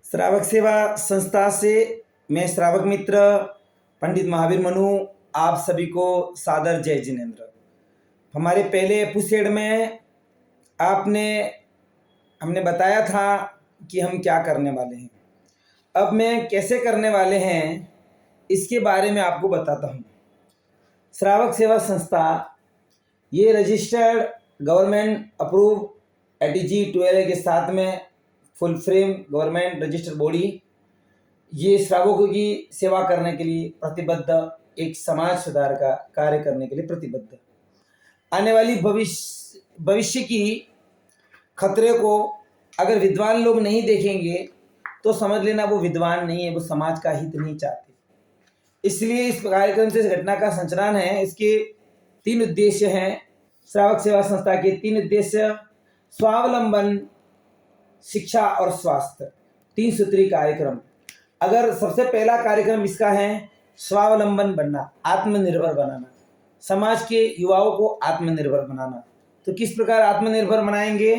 श्रावक सेवा संस्था से मैं श्रावक मित्र पंडित महावीर मनु आप सभी को सादर जय जिनेन्द्र। हमारे पहले एपिसोड में हमने बताया था कि हम क्या करने वाले हैं। अब मैं कैसे करने वाले हैं इसके बारे में आपको बताता हूँ। श्रावक सेवा संस्था ये रजिस्टर्ड गवर्नमेंट अप्रूव ATG 12 के साथ में full frame government registered body, ये श्रावकों की सेवा करने के लिए प्रतिबद्ध, एक समाज सुधार का कार्य करने के लिए प्रतिबद्ध। आने वाली भविष्य की खतरे को अगर विद्वान लोग नहीं देखेंगे तो समझ लेना वो विद्वान नहीं है, वो समाज का हित नहीं चाहते। इसलिए इस कार्यक्रम से इस घटना का संचालन है। इसके 3 उद्देश्य हैं। श्रावक सेवा संस्था के 3 उद्देश्य: स्वावलंबन, शिक्षा और स्वास्थ्य, 3 सूत्री कार्यक्रम। अगर सबसे पहला कार्यक्रम इसका है स्वावलंबन बनना, आत्मनिर्भर बनाना, समाज के युवाओं को आत्मनिर्भर बनाना। तो किस प्रकार आत्मनिर्भर बनाएंगे?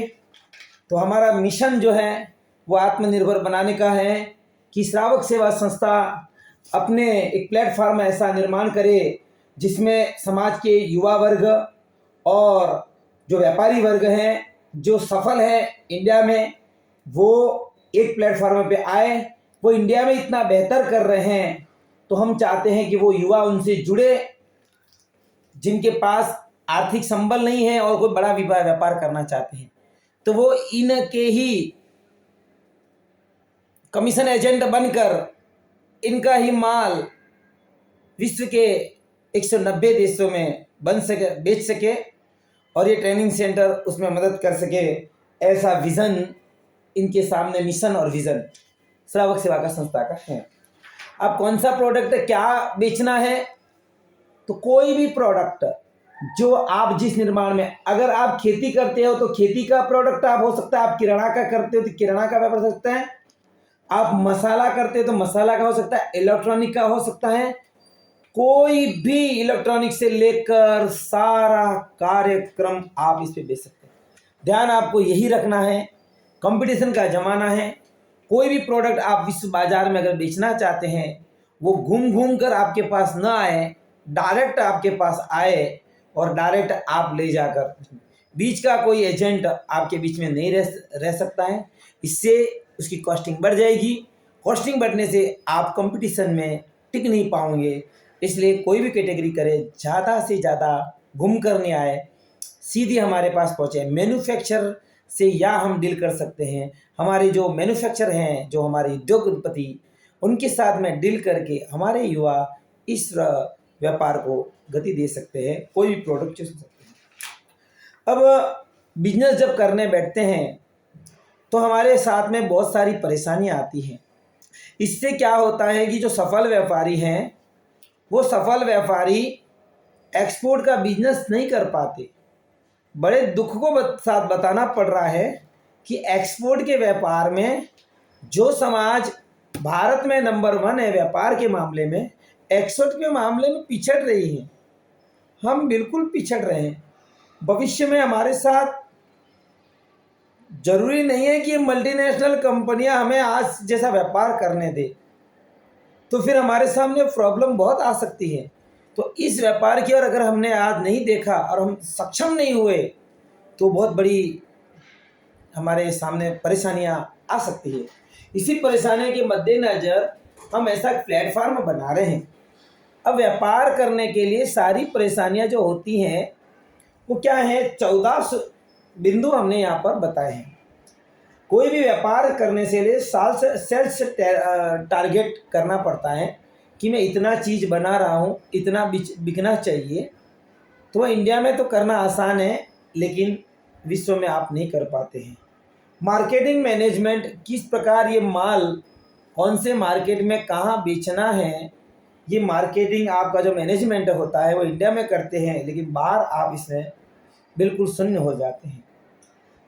तो हमारा मिशन जो है वो आत्मनिर्भर बनाने का है कि श्रावक सेवा संस्था अपने एक प्लेटफॉर्म ऐसा निर्माण करे जिसमें समाज के युवा वर्ग और जो व्यापारी वर्ग हैं, जो सफल है इंडिया में, वो एक प्लेटफॉर्म पे आए। वो इंडिया में इतना बेहतर कर रहे हैं तो हम चाहते हैं कि वो युवा उनसे जुड़े, जिनके पास आर्थिक संबल नहीं है और कोई बड़ा व्यापार करना चाहते हैं, तो वो इनके ही कमीशन एजेंट बनकर इनका ही माल विश्व के 190 देशों में बेच सके और ये ट्रेनिंग सेंटर उसमें मदद कर सके। ऐसा विज़न इनके सामने, मिशन और विज़न श्रावक सेवा का संस्था का है। अब कौन सा प्रोडक्ट क्या बेचना है? तो कोई भी प्रोडक्ट जो आप जिस निर्माण में, अगर आप खेती करते हो तो खेती का प्रोडक्ट आप हो सकता है, आप किराना का करते हो तो किराना का व्यापार हो सकता है, आप मसाला करते हो तो मसाला का हो सकता है, इलेक्ट्रॉनिक का हो सकता है, कोई भी इलेक्ट्रॉनिक से लेकर सारा कार्यक्रम आप इस पे बेच सकते हैं। ध्यान आपको यही रखना है, कंपटीशन का ज़माना है। कोई भी प्रोडक्ट आप विश्व बाजार में अगर बेचना चाहते हैं, वो घूम घूम कर आपके पास न आए, डायरेक्ट आपके पास आए और डायरेक्ट आप ले जाकर, बीच का कोई एजेंट आपके बीच में नहीं रह सकता है। इससे उसकी कॉस्टिंग बढ़ जाएगी। कॉस्टिंग बढ़ने से आप कंपटीशन में टिक नहीं पाओगे। इसलिए कोई भी कैटेगरी करे, ज़्यादा से ज़्यादा घूम कर नहीं आए, सीधी हमारे पास पहुँचे। मैन्युफैक्चर से या हम डील कर सकते हैं, हमारे जो मैन्युफैक्चर हैं, जो हमारे उद्योगपति, उनके साथ में डील करके हमारे युवा इस व्यापार को गति दे सकते हैं, कोई भी प्रोडक्ट चुन सकते हैं। अब बिजनेस जब करने बैठते हैं तो हमारे साथ में बहुत सारी परेशानियां आती हैं। इससे क्या होता है कि जो सफल व्यापारी हैं, वो सफल व्यापारी एक्सपोर्ट का बिजनेस नहीं कर पाते। बड़े दुख को साथ बताना पड़ रहा है कि एक्सपोर्ट के व्यापार में जो समाज भारत में नंबर 1 है व्यापार के मामले में, एक्सपोर्ट के मामले में पिछड़ रही है। हम बिल्कुल पिछड़ रहे हैं। भविष्य में हमारे साथ जरूरी नहीं है कि मल्टीनेशनल कंपनियां हमें आज जैसा व्यापार करने दे, तो फिर हमारे सामने प्रॉब्लम बहुत आ सकती है। तो इस व्यापार की ओर अगर हमने आज नहीं देखा और हम सक्षम नहीं हुए तो बहुत बड़ी हमारे सामने परेशानियां आ सकती है। इसी परेशानी के मद्देनज़र हम ऐसा प्लेटफॉर्म बना रहे हैं। अब व्यापार करने के लिए सारी परेशानियां जो होती हैं वो क्या है, 14 बिंदु हमने यहाँ पर बताए हैं। कोई भी व्यापार करने से लिए सेल्स टारगेट करना पड़ता है कि मैं इतना चीज़ बना रहा हूँ, इतना बिकना चाहिए। तो इंडिया में तो करना आसान है, लेकिन विश्व में आप नहीं कर पाते हैं। मार्केटिंग मैनेजमेंट, किस प्रकार ये माल कौन से मार्केट में कहाँ बेचना है, ये मार्केटिंग आपका जो मैनेजमेंट होता है वो इंडिया में करते हैं, लेकिन बाहर आप इसमें बिल्कुल शून्य हो जाते हैं।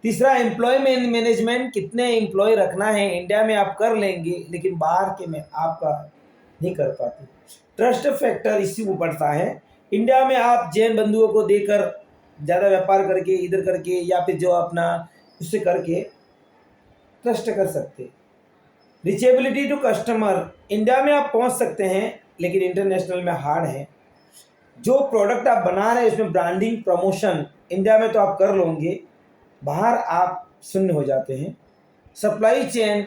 तीसरा, एम्प्लॉयमेंट मैनेजमेंट, कितने एम्प्लॉय रखना है, इंडिया में आप कर लेंगे लेकिन बाहर के में आपका नहीं कर पाते। ट्रस्ट फैक्टर इसी बढ़ता है। इंडिया में आप जैन बंधुओं को देकर ज़्यादा व्यापार करके, इधर करके, या फिर जो अपना उससे करके ट्रस्ट कर सकते। रिचेबिलिटी टू कस्टमर, इंडिया में आप पहुंच सकते हैं लेकिन इंटरनेशनल में हार्ड है। जो प्रोडक्ट आप बना रहे हैं उसमें ब्रांडिंग प्रमोशन इंडिया में तो आप कर लोगे, बाहर आप शून्य हो जाते हैं। सप्लाई चेन,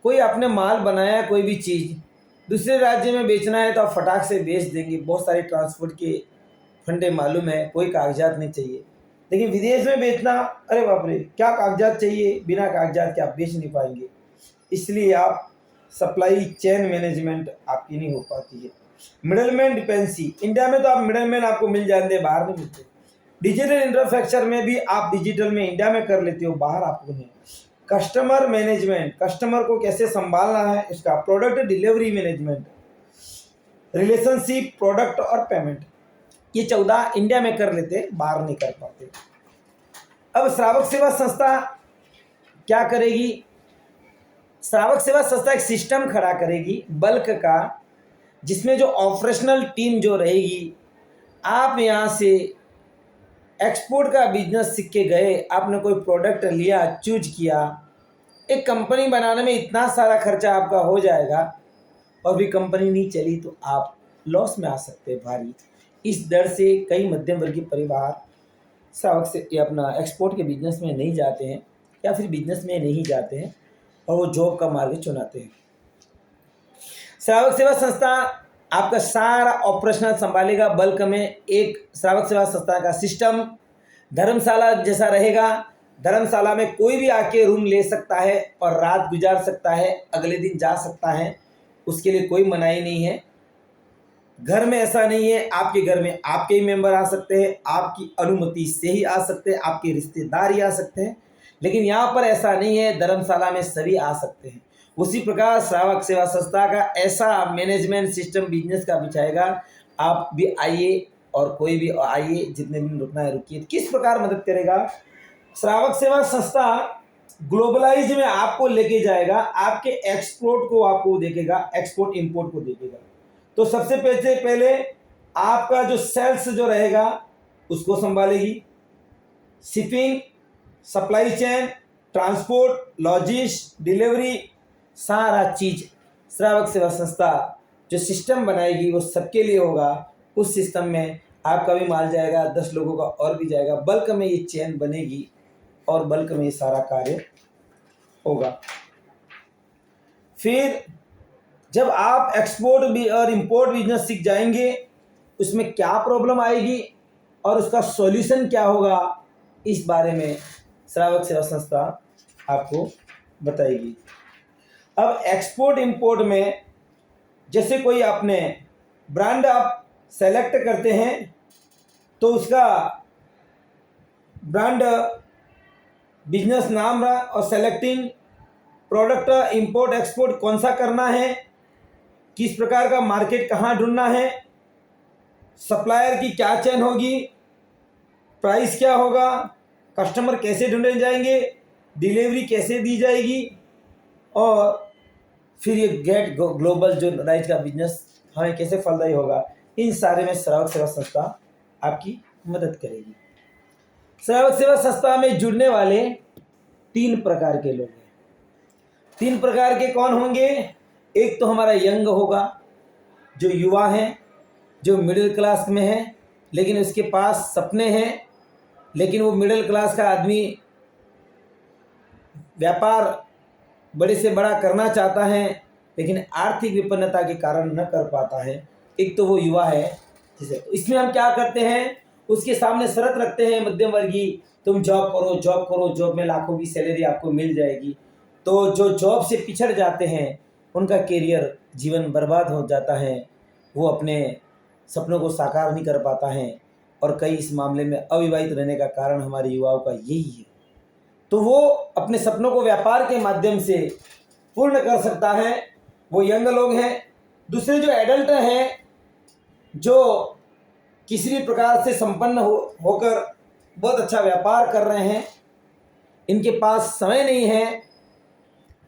कोई आपने माल बनाया कोई भी चीज़ दूसरे राज्य में बेचना है तो आप फटाक से बेच देंगे, बहुत सारे ट्रांसपोर्ट के फंडे मालूम है, कोई कागजात नहीं चाहिए। लेकिन विदेश में बेचना, अरे बाप रे क्या कागजात चाहिए, बिना कागजात के आप बेच नहीं पाएंगे। इसलिए आप सप्लाई चेन मैनेजमेंट आपकी नहीं हो पाती है। मिडलमैन डिपेंडेंसी, इंडिया में तो आप मिडलमैन आपको मिल जाते, बाहर नहीं मिलते। डिजिटल इंफ्रास्ट्रक्चर में भी आप डिजिटल में इंडिया में कर लेते हो, बाहर आपको नहीं। कस्टमर मैनेजमेंट, कस्टमर को कैसे संभालना है इसका। Product delivery management, relationship, product और पेमेंट, ये 14 इंडिया में कर लेते, बाहर नहीं कर पाते। अब श्रावक सेवा संस्था क्या करेगी? श्रावक सेवा संस्था एक सिस्टम खड़ा करेगी बल्क का, जिसमें जो ऑपरेशनल टीम जो रहेगी, आप यहाँ से एक्सपोर्ट का बिजनेस सीख के गए, आपने कोई प्रोडक्ट लिया, चूज किया, एक कंपनी बनाने में इतना सारा खर्चा आपका हो जाएगा और भी कंपनी नहीं चली तो आप लॉस में आ सकते हैं भारी। इस डर से कई मध्यम वर्गीय परिवार श्रावक से ये अपना एक्सपोर्ट के बिजनेस में नहीं जाते हैं या फिर बिजनेस में नहीं जाते हैं और वो जॉब का मार्ग चुनाते हैं। श्रावक सेवा संस्था आपका सारा ऑपरेशनल संभालेगा बल्क में। एक श्रावक सेवा संस्था का सिस्टम धर्मशाला जैसा रहेगा। धर्मशाला में कोई भी आके रूम ले सकता है और रात गुजार सकता है, अगले दिन जा सकता है, उसके लिए कोई मनाही नहीं है। घर में ऐसा नहीं है, आपके घर में आपके ही मेंबर आ सकते हैं, आपकी अनुमति से ही आ सकते हैं, आपके रिश्तेदार ही आ सकते हैं। लेकिन यहाँ पर ऐसा नहीं है, धर्मशाला में सभी आ सकते हैं। उसी प्रकार श्रावक सेवा संस्था का ऐसा मैनेजमेंट सिस्टम बिजनेस का बिछाएगा, आप भी आइए और कोई भी आइए, जितने दिन रुकना है रुकिए। किस प्रकार मदद करेगा? श्रावक सेवा संस्था ग्लोबलाइज में आपको लेके जाएगा, आपके एक्सपोर्ट को आपको देखेगा, एक्सपोर्ट इंपोर्ट को देखेगा। तो सबसे पहले आपका जो सेल्स जो रहेगा उसको संभालेगी, shipping, supply chain, transport, logistics, delivery, सारा चीज श्रावक सेवा संस्था जो सिस्टम बनाएगी वो सबके लिए होगा। उस सिस्टम में आपका भी माल जाएगा, 10 लोगों का और भी जाएगा, बल्क में ये चेन बनेगी और बल्क में ये सारा कार्य होगा। फिर जब आप एक्सपोर्ट भी और इंपोर्ट बिजनेस सीख जाएंगे, उसमें क्या प्रॉब्लम आएगी और उसका सॉल्यूशन क्या होगा, इस बारे में श्रावक सेवा संस्था आपको बताएगी। अब एक्सपोर्ट इंपोर्ट में जैसे कोई आपने ब्रांड आप सेलेक्ट करते हैं तो उसका ब्रांड बिजनेस नाम रहा और सेलेक्टिंग प्रोडक्ट इंपोर्ट एक्सपोर्ट कौन सा करना है, किस प्रकार का मार्केट कहाँ ढूंढना है, सप्लायर की क्या चेन होगी, प्राइस क्या होगा, कस्टमर कैसे ढूंढे जाएंगे, डिलीवरी कैसे दी जाएगी, और फिर ये गेट ग्लोबल जो राइज का बिजनेस हमें कैसे फलदायी होगा, इन सारे में श्रावक सेवा संस्था आपकी मदद करेगी। श्रावक सेवा संस्था में जुड़ने वाले 3 प्रकार के लोग हैं। 3 प्रकार के कौन होंगे? एक तो हमारा यंग होगा, जो युवा है, जो मिडिल क्लास में है लेकिन उसके पास सपने हैं, लेकिन वो मिडिल क्लास का आदमी व्यापार बड़े से बड़ा करना चाहता है लेकिन आर्थिक विपन्नता के कारण न कर पाता है। एक तो वो युवा है जिसे, तो इसमें हम क्या करते हैं, उसके सामने शर्त रखते हैं मध्यम वर्गीय, तुम जॉब करो जॉब करो, जॉब में लाखों की सैलरी आपको मिल जाएगी। तो जो जॉब से पिछड़ जाते हैं उनका कैरियर जीवन बर्बाद हो जाता है, वो अपने सपनों को साकार नहीं कर पाता है और कई इस मामले में अविवाहित रहने का कारण हमारे युवाओं का यही है। तो वो अपने सपनों को व्यापार के माध्यम से पूर्ण कर सकता है, वो यंग लोग हैं। दूसरे जो एडल्ट हैं, जो किसी भी प्रकार से संपन्न होकर बहुत अच्छा व्यापार कर रहे हैं, इनके पास समय नहीं है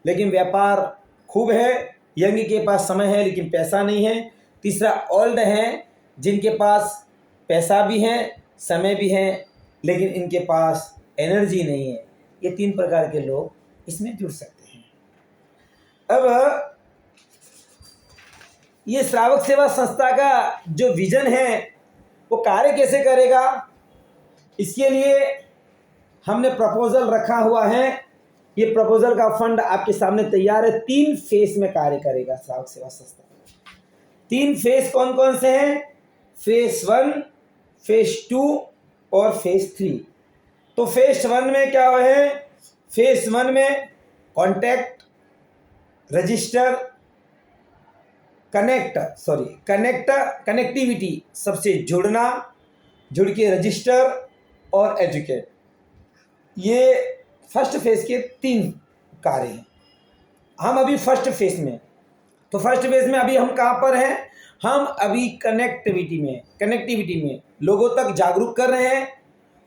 लेकिन व्यापार खूब है, यंग के पास समय है लेकिन पैसा नहीं है। तीसरा ओल्ड हैं, जिनके पास पैसा भी है समय भी है लेकिन इनके पास एनर्जी नहीं है। ये 3 प्रकार के लोग इसमें जुड़ सकते हैं। अब ये श्रावक सेवा संस्था का जो विजन है वो कार्य कैसे करेगा, इसके लिए हमने प्रपोजल रखा हुआ है। ये प्रपोजल का फंड आपके सामने तैयार है। 3 फेज में कार्य करेगा श्रावक सेवा संस्था। 3 फेज कौन कौन से हैं? फेज 1, फेज 2 और फेज 3। तो फेज 1 में क्या है? फेज 1 में कॉन्टैक्ट, रजिस्टर, कनेक्टिविटी, सबसे जुड़ना, जुड़ के रजिस्टर और एजुकेट। ये फर्स्ट फेज के 3 कार्य हैं। हम अभी फर्स्ट फेज में, तो फर्स्ट फेज में अभी हम कहाँ पर हैं? हम अभी कनेक्टिविटी में लोगों तक जागरूक कर रहे हैं,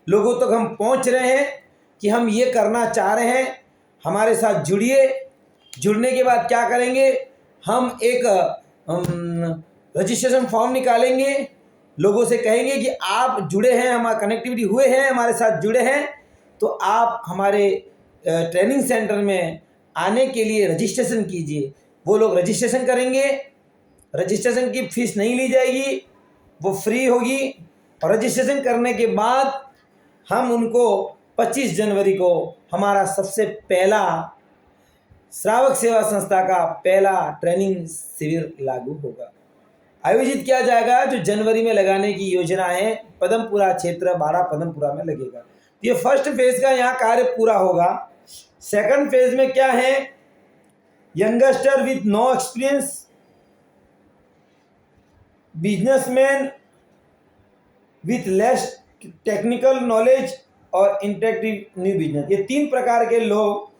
लोगों तक हम पहुंच रहे हैं कि हम ये करना चाह रहे हैं, हमारे साथ जुड़िए। जुड़ने के बाद क्या करेंगे? हम एक रजिस्ट्रेशन फॉर्म निकालेंगे, लोगों से कहेंगे कि आप जुड़े हैं, हमारा कनेक्टिविटी हुए हैं, हमारे साथ जुड़े हैं, तो आप हमारे ट्रेनिंग सेंटर में आने के लिए रजिस्ट्रेशन कीजिए। वो लोग रजिस्ट्रेशन करेंगे, रजिस्ट्रेशन की फीस नहीं ली जाएगी, वो फ्री होगी। और रजिस्ट्रेशन करने के बाद हम उनको 25 जनवरी को हमारा सबसे पहला श्रावक सेवा संस्था का पहला ट्रेनिंग शिविर लागू होगा, आयोजित किया जाएगा, जो जनवरी में लगाने की योजना है। पदमपुरा क्षेत्र, बाड़ा पदमपुरा में लगेगा। ये फर्स्ट फेज का यहाँ कार्य पूरा होगा। सेकंड फेज में क्या है? Youngster with no experience, businessman with less technical knowledge और इंटरेक्टिव न्यू बिजनेस। ये 3 प्रकार के लोग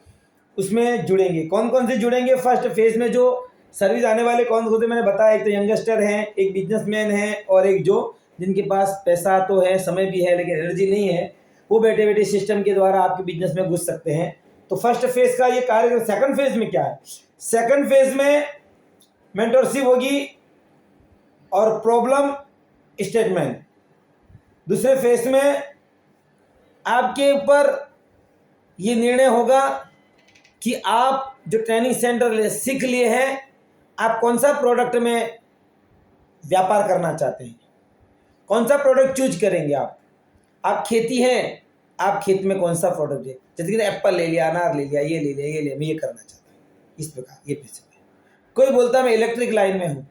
उसमें जुड़ेंगे। कौन कौन से जुड़ेंगे? फर्स्ट फेज में जो सर्विस आने वाले कौन कौन से मैंने बताया, एक तो यंगस्टर हैं, एक बिजनेसमैन है, और एक जो जिनके पास पैसा तो है, समय भी है, लेकिन एनर्जी नहीं है, वो बैठे बैठे सिस्टम के द्वारा आपके बिजनेस में घुस सकते हैं। तो फर्स्ट फेज का ये कार्य। सेकंड फेज में क्या है? सेकंड फेज में मेंटरशिप होगी और प्रॉब्लम स्टेटमेंट। दूसरे फेज में आपके ऊपर ये निर्णय होगा कि आप जो ट्रेनिंग सेंटर सीख लिए हैं, आप कौन सा प्रोडक्ट में व्यापार करना चाहते हैं, कौन सा प्रोडक्ट चूज करेंगे। आप खेती हैं, आप खेत में कौन सा प्रोडक्ट है, जैसे कि एप्पल ले लिया, अनार ले लिया, ये ले लिया, ये ले, मैं ये करना चाहता हूँ, इस प्रकार ये पैसे। कोई बोलता है मैं इलेक्ट्रिक लाइन में हूँ,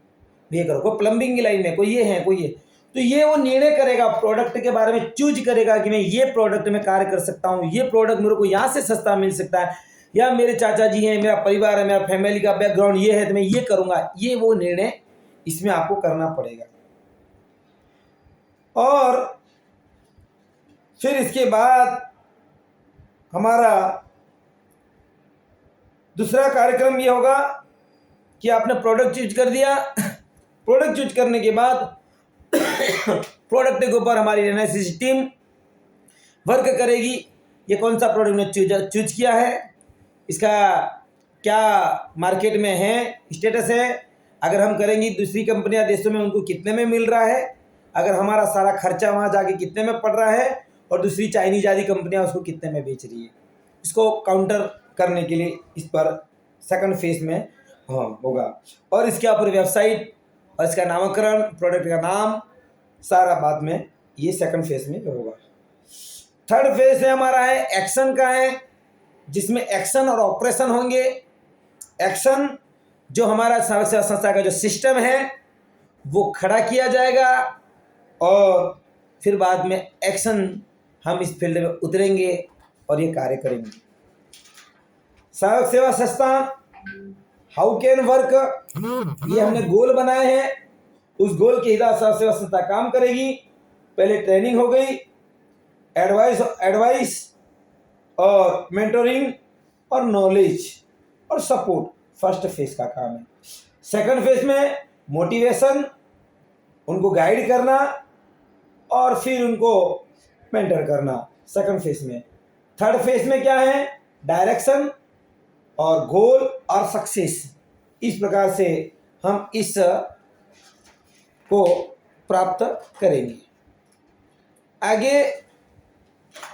ये करो। कोई प्लम्बिंग की लाइन में, कोई ये है, कोई ये। तो ये वो निर्णय करेगा, प्रोडक्ट के बारे में चूज करेगा कि मैं ये प्रोडक्ट में कार्य कर सकता हूँ, ये प्रोडक्ट मेरे को यहाँ से सस्ता मिल सकता है, या मेरे चाचा जी हैं, मेरा परिवार है, मेरा फैमिली का बैकग्राउंड ये है, तो मैं ये करूँगा। ये वो निर्णय इसमें आपको करना पड़ेगा। और फिर इसके बाद हमारा दूसरा कार्यक्रम ये होगा कि आपने प्रोडक्ट चूज कर दिया। प्रोडक्ट चूज करने के बाद प्रोडक्ट के ऊपर हमारी एनालिसिस टीम वर्क करेगी। ये कौन सा प्रोडक्ट ने चूज किया है, इसका क्या मार्केट में है, स्टेटस है, अगर हम करेंगी दूसरी कंपनियां देशों में उनको कितने में मिल रहा है, अगर हमारा सारा खर्चा वहाँ जाके कितने में पड़ रहा है, और दूसरी चाइनीज आदि कंपनियां उसको कितने में बेच रही है। इसको काउंटर करने के लिए इस पर सेकंड फेज में होगा। और इसके ऊपर वेबसाइट और इसका नामकरण, प्रोडक्ट का नाम, सारा बाद में ये सेकंड फेज में होगा। थर्ड फेज है हमारा है एक्शन का है, जिसमें एक्शन और ऑपरेशन होंगे। एक्शन जो हमारा संस्था का जो सिस्टम है वो खड़ा किया जाएगा, और फिर बाद में एक्शन हम इस फील्ड में उतरेंगे और ये कार्य करेंगे। श्रावक सेवा संस्था हाउ कैन वर्क, ये हमने गोल बनाए हैं। उस गोल के हिसाब से श्रावक सेवा संस्था काम करेगी। पहले ट्रेनिंग हो गई, एडवाइस और मेंटरिंग और नॉलेज और सपोर्ट, फर्स्ट फेज का काम है। सेकंड फेज में मोटिवेशन, उनको गाइड करना और फिर उनको मेंटर करना, सेकंड फेज में। थर्ड फेज में क्या है? डायरेक्शन और गोल और सक्सेस। इस प्रकार से हम इस को प्राप्त करेंगे। आगे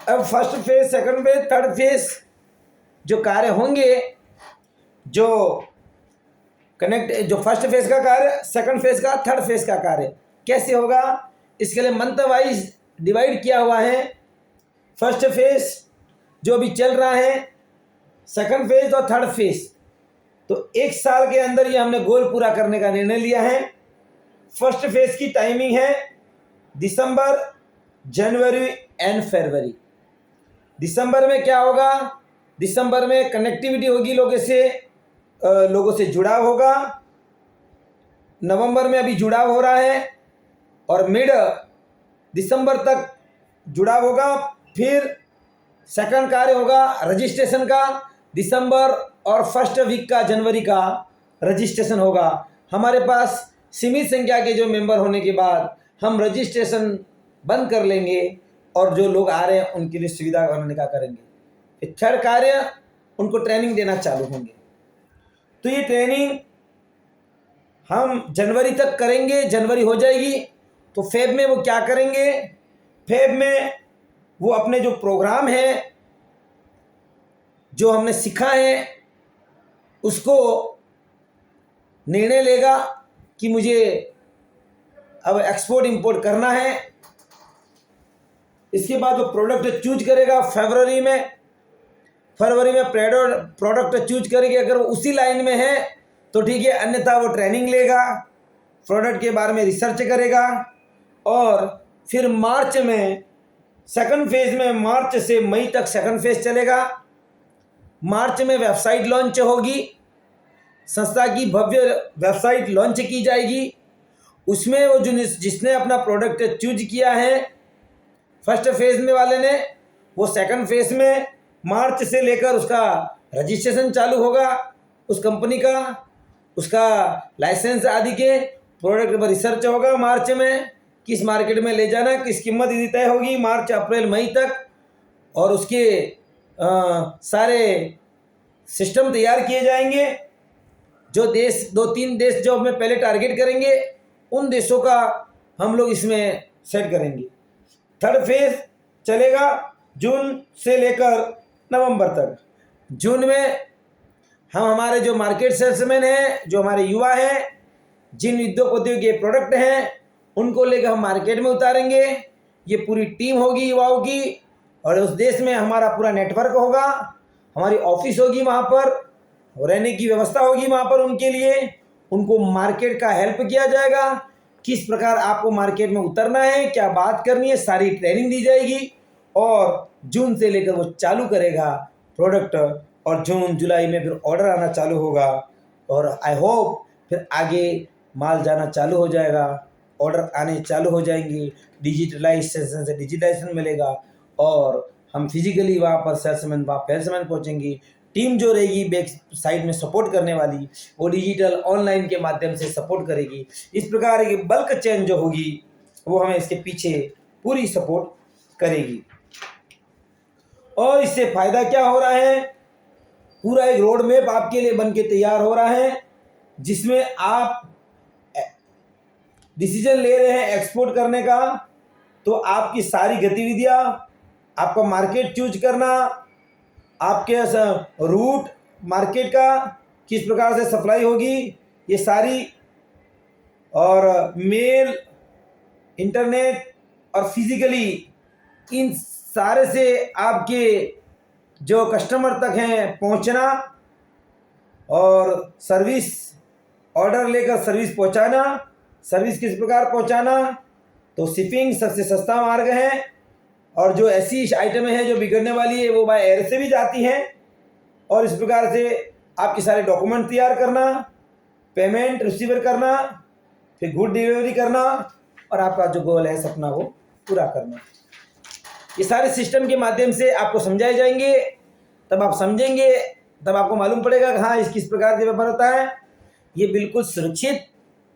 अब first phase, second phase, third phase जो कार्य होंगे, जो कनेक्ट, जो फर्स्ट फेज का कार्य, सेकंड फेज का, थर्ड फेज का कार्य कैसे होगा, इसके लिए मंथ वाइज डिवाइड किया हुआ है। फर्स्ट फेज जो अभी चल रहा है, सेकंड फेज और थर्ड फेज, तो एक साल के अंदर ये हमने गोल पूरा करने का निर्णय लिया है। फर्स्ट फेज की टाइमिंग है दिसंबर, जनवरी एंड फरवरी। दिसंबर में क्या होगा, दिसंबर में कनेक्टिविटी होगी, लोगों से जुड़ाव होगा। नवंबर में अभी जुड़ाव हो रहा है और मिड दिसंबर तक जुड़ाव होगा। फिर सेकंड कार्य होगा रजिस्ट्रेशन का, दिसंबर और फर्स्ट वीक का जनवरी का रजिस्ट्रेशन होगा। हमारे पास सीमित संख्या के जो मेंबर होने के बाद हम रजिस्ट्रेशन बंद कर लेंगे और जो लोग आ रहे हैं उनके लिए सुविधा बनाने का करेंगे। थर्ड कार्य, उनको ट्रेनिंग देना चालू होंगे। तो ये ट्रेनिंग हम जनवरी तक करेंगे, जनवरी हो जाएगी तो फेब में वो क्या करेंगे, फेब में वो अपने जो प्रोग्राम है, जो हमने सीखा है, उसको निर्णय लेगा कि मुझे अब एक्सपोर्ट इंपोर्ट करना है। इसके बाद वो प्रोडक्ट चूज करेगा। फरवरी में प्रोडक्ट चूज करेंगे, अगर वो उसी लाइन में है तो ठीक है, अन्यथा वो ट्रेनिंग लेगा, प्रोडक्ट के बारे में रिसर्च करेगा। और फिर मार्च में सेकंड फेज में, मार्च से मई तक सेकंड फेज चलेगा। मार्च में वेबसाइट लॉन्च होगी, संस्था की भव्य वेबसाइट लॉन्च की जाएगी। उसमें वो जिसने अपना प्रोडक्ट चूज किया है फर्स्ट फेज में वाले ने, वो सेकंड फेज में मार्च से लेकर उसका रजिस्ट्रेशन चालू होगा उस कंपनी का, उसका लाइसेंस आदि के प्रोडक्ट पर रिसर्च होगा। मार्च में किस मार्केट में ले जाना, किस कीमत यदि तय होगी मार्च अप्रैल मई तक, और उसके सारे सिस्टम तैयार किए जाएंगे। जो देश, 2-3 देश जो हमें पहले टारगेट करेंगे, उन देशों का हम लोग इसमें सेट करेंगे। थर्ड फेज चलेगा जून से लेकर नवंबर तक। जून में हम हमारे जो मार्केट सेल्समैन हैं, जो हमारे युवा हैं, जिन उद्योगपतियों के प्रोडक्ट हैं, उनको लेकर हम मार्केट में उतारेंगे। ये पूरी टीम होगी युवाओं की, और उस देश में हमारा पूरा नेटवर्क होगा, हमारी ऑफिस होगी वहाँ पर, रहने की व्यवस्था होगी वहाँ पर उनके लिए। उनको मार्केट का हेल्प किया जाएगा, किस प्रकार आपको मार्केट में उतरना है, क्या बात करनी है, सारी ट्रेनिंग दी जाएगी। और जून से लेकर वो चालू करेगा प्रोडक्ट, और जून जुलाई में फिर ऑर्डर आना चालू होगा, और आई होप फिर आगे माल जाना चालू हो जाएगा, ऑर्डर आने चालू हो जाएंगे, डिजिटलाइजेशन से डिजिटलाइजेशन मिलेगा, और हम फिजिकली वहाँ पर सेल्समैन पहुँचेंगी। टीम जो रहेगी बैक साइड में सपोर्ट करने वाली, वो डिजिटल ऑनलाइन के माध्यम से सपोर्ट करेगी। इस प्रकार की बल्क चेन जो होगी वो हमें इसके पीछे पूरी सपोर्ट करेगी। और इससे फायदा क्या हो रहा है, पूरा एक रोड मैप आपके लिए बन के तैयार हो रहा है, जिसमें आप डिसीजन ले रहे हैं एक्सपोर्ट करने का। तो आपकी सारी गतिविधियां, आपका मार्केट चूज करना, आपके रूट मार्केट का किस प्रकार से सप्लाई होगी, ये सारी, और मेल, इंटरनेट और फिजिकली, इन सारे से आपके जो कस्टमर तक हैं पहुंचना, और सर्विस, ऑर्डर लेकर सर्विस पहुंचाना। सर्विस किस प्रकार पहुंचाना, तो शिपिंग सबसे सस्ता मार्ग है, और जो ऐसी आइटमें हैं जो बिगड़ने वाली है वो बाय एयर से भी जाती हैं। और इस प्रकार से आपके सारे डॉक्यूमेंट तैयार करना, पेमेंट रिसीवर करना, फिर गुड डिलीवरी करना, और आपका जो गोल है, सपना, वो पूरा करना। ये सारे सिस्टम के माध्यम से आपको समझाए जाएंगे, तब आप समझेंगे, तब आपको मालूम पड़ेगा कि हाँ, इस किस प्रकार से व्यापार होता है। ये बिल्कुल सुरक्षित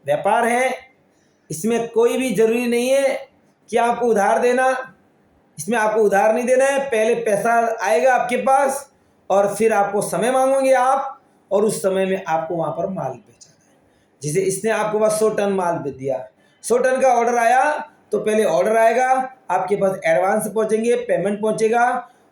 व्यापार है, इसमें कोई भी ज़रूरी नहीं है कि आपको उधार देना, इसमें आपको उधार नहीं देना है। पहले पैसा आएगा आपके पास, और फिर आपको समय मांगोगे आप, और उस समय में आपको वहाँ पर माल बेचना है। जैसे इसने आपको पास 100 टन माल बेच दिया, 100 टन का ऑर्डर आया, तो पहले ऑर्डर आएगा आपके पास, एडवांस पहुँचेंगे, पेमेंट पहुँचेगा,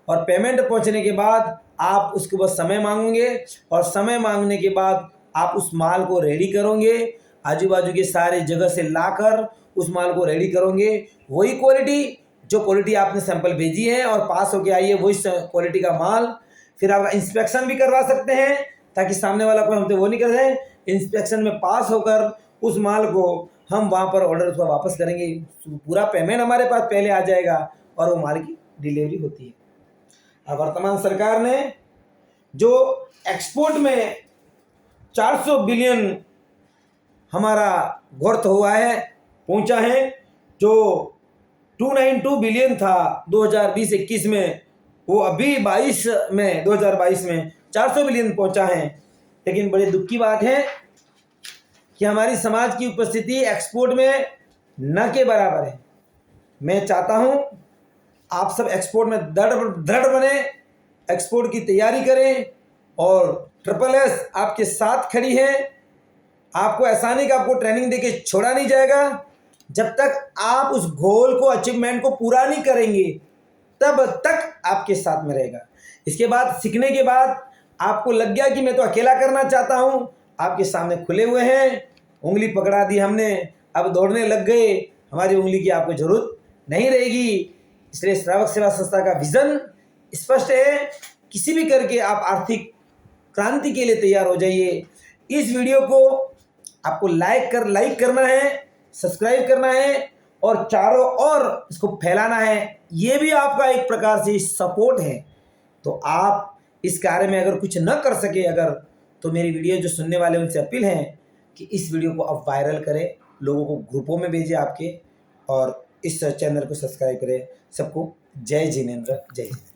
और पेमेंट पहुँचने के बाद आप उसके बाद समय मांगोगे, और समय मांगने के बाद आप उस माल को रेडी करोगे, आजू बाजू के सारे जगह से लाकर उस माल को रेडी करोगे, वही क्वालिटी जो क्वालिटी आपने सैंपल भेजी है और पास होके आई है वही क्वालिटी का माल, फिर आप इंस्पेक्शन भी करवा सकते हैं ताकि सामने वाला कोई हमसे वो नहीं कर रहे। इंस्पेक्शन में पास होकर उस माल को हम वहाँ पर ऑर्डर उसका वापस करेंगे, पूरा पेमेंट हमारे पास पहले आ जाएगा और वो माल की डिलीवरी होती है। अब वर्तमान सरकार ने जो एक्सपोर्ट में 400 बिलियन हमारा ग्रोथ हुआ है, पहुंचा है, जो 292 बिलियन था 2020-21 में, वो अभी 2022 में 400 बिलियन पहुंचा है। लेकिन बड़े दुख की बात है कि हमारी समाज की उपस्थिति एक्सपोर्ट में न के बराबर है। मैं चाहता हूं आप सब एक्सपोर्ट में दृढ़ बने, एक्सपोर्ट की तैयारी करें और SSS आपके साथ खड़ी है। आपको ऐसा नहीं कि आपको ट्रेनिंग देके छोड़ा नहीं जाएगा, जब तक आप उस गोल को, अचीवमेंट को पूरा नहीं करेंगे तब तक आपके साथ में रहेगा। इसके बाद सीखने के बाद आपको लग गया कि मैं तो अकेला करना चाहता हूं, आपके सामने खुले हुए हैं, उंगली पकड़ा दी हमने, अब दौड़ने लग गए, हमारी उंगली की आपको जरूरत नहीं रहेगी। इसलिए श्रावक सेवा संस्था का विजन स्पष्ट है, किसी भी करके आप आर्थिक क्रांति के लिए तैयार हो जाइए। इस वीडियो को आपको लाइक करना है, सब्सक्राइब करना है और चारों ओर इसको फैलाना है। ये भी आपका एक प्रकार से सपोर्ट है। तो आप इस कार्य में अगर कुछ न कर सके तो मेरी वीडियो जो सुनने वाले उनसे अपील है कि इस वीडियो को आप वायरल करें, लोगों को ग्रुपों में भेजें आपके, और इस चैनल को सब्सक्राइब करें। सबको जय जिनेंद्र, जय हिंद।